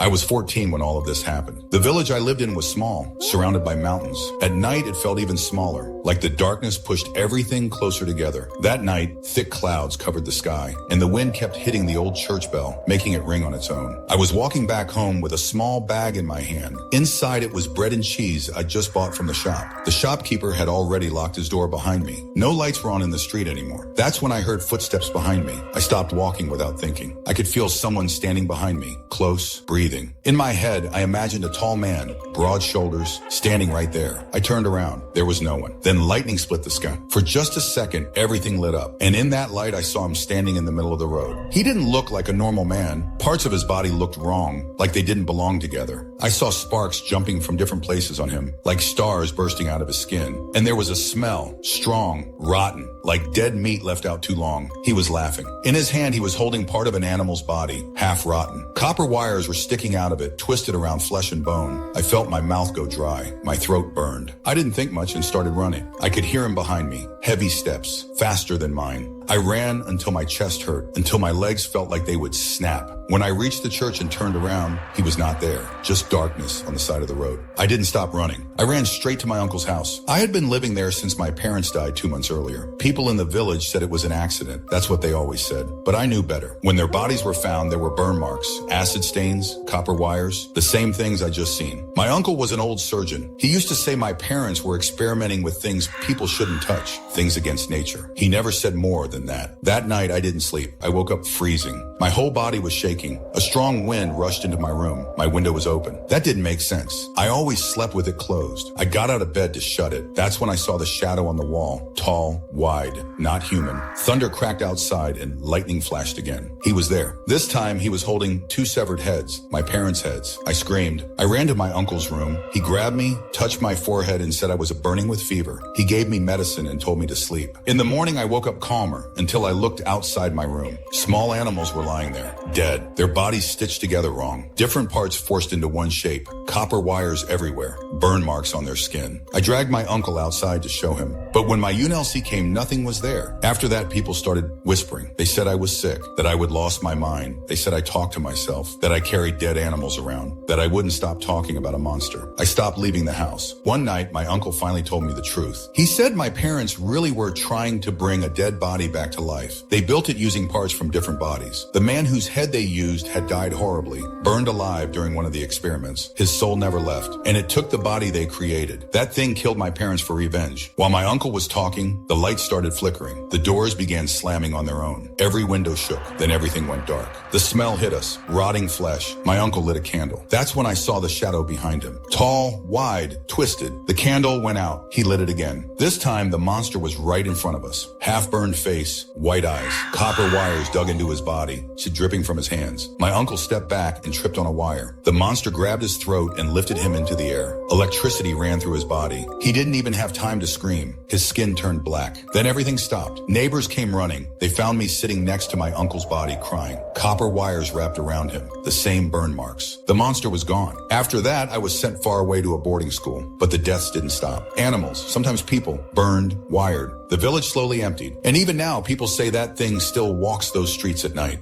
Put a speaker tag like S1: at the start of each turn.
S1: I was 14 when all of this happened. The village I lived in was small, surrounded by mountains. At night, it felt even smaller, like the darkness pushed everything closer together. That night, thick clouds covered the sky, and the wind kept hitting the old church bell, making it ring on its own. I was walking back home with a small bag in my hand. Inside it was bread and cheese I'd just bought from the shop. The shopkeeper had already locked his door behind me. No lights were on in the street anymore. That's when I heard footsteps behind me. I stopped walking without thinking. I could feel someone standing behind me, close, breathing. In my head, I imagined a tall man, broad shoulders, standing right there. I turned around. There was no one. Then lightning split the sky. For just a second, everything lit up. And in that light, I saw him standing in the middle of the road. He didn't look like a normal man. Parts of his body looked wrong, like they didn't belong together. I saw sparks jumping from different places on him, like stars bursting out of his skin. And there was a smell, strong, rotten, like dead meat left out too long. He was laughing. In his hand, he was holding part of an animal's body, half rotten. Copper wires were sticking out of it, twisted around flesh and bone. I felt my mouth go dry. My throat burned. I didn't think much and started running. I could hear him behind me. Heavy steps, faster than mine. I ran until my chest hurt, until my legs felt like they would snap. When I reached the church and turned around, he was not there, just darkness on the side of the road. I didn't stop running. I ran straight to my uncle's house. I had been living there since my parents died 2 months earlier. People in the village said it was an accident. That's what they always said. But I knew better. When their bodies were found, there were burn marks, acid stains, copper wires, the same things I just seen. My uncle was an old surgeon. He used to say my parents were experimenting with things people shouldn't touch, things against nature. He never said more than that. That night, I didn't sleep. I woke up freezing. My whole body was shaking. A strong wind rushed into my room. My window was open. That didn't make sense. I always slept with it closed. I got out of bed to shut it. That's when I saw the shadow on the wall. Tall, wide, not human. Thunder cracked outside and lightning flashed again. He was there. This time, he was holding 2 severed heads, my parents' heads. I screamed. I ran to my uncle's room. He grabbed me, touched my forehead, and said I was burning with fever. He gave me medicine and told me to sleep. In the morning, I woke up calmer until I looked outside my room. Small animals were lying there, dead. Their bodies stitched together wrong. Different parts forced into one shape. Copper wires everywhere. Burn marks on their skin. I dragged my uncle outside to show him. But when my UNLC came, nothing was there. After that, people started whispering. They said I was sick, that I would lost my mind. They said I talked to myself, that I carried dead animals around, that I wouldn't stop talking about a monster. I stopped leaving the house. One night, my uncle finally told me the truth. He said my parents really were trying to bring a dead body back to life. They built it using parts from different bodies. The man whose head they used had died horribly, burned alive during one of the experiments. His soul never left, and it took the body they created. That thing killed my parents for revenge. While my uncle was talking, the lights started flickering. The doors began slamming on their own. Every window shook, then everything went dark. The smell hit us, rotting flesh. My uncle lit a candle. That's when I saw the shadow behind him. Tall, wide, twisted. The candle went out. He lit it again. This time, the monster was right in front of us. Half-burned face, white eyes, copper wires dug into his body, dripping from his hands. My uncle stepped back and tripped on a wire. The monster grabbed his throat and lifted him into the air. Electricity ran through his body. He didn't even have time to scream. His skin turned black. Then everything stopped. Neighbors came running. They found me sitting next to my uncle's body, crying. Copper wires wrapped around him. The same burn marks. The monster was gone. After that, I was sent far away to a boarding school. But the deaths didn't stop. Animals, sometimes people, burned, wired. The village slowly emptied. And even now, people say that thing still walks those streets at night.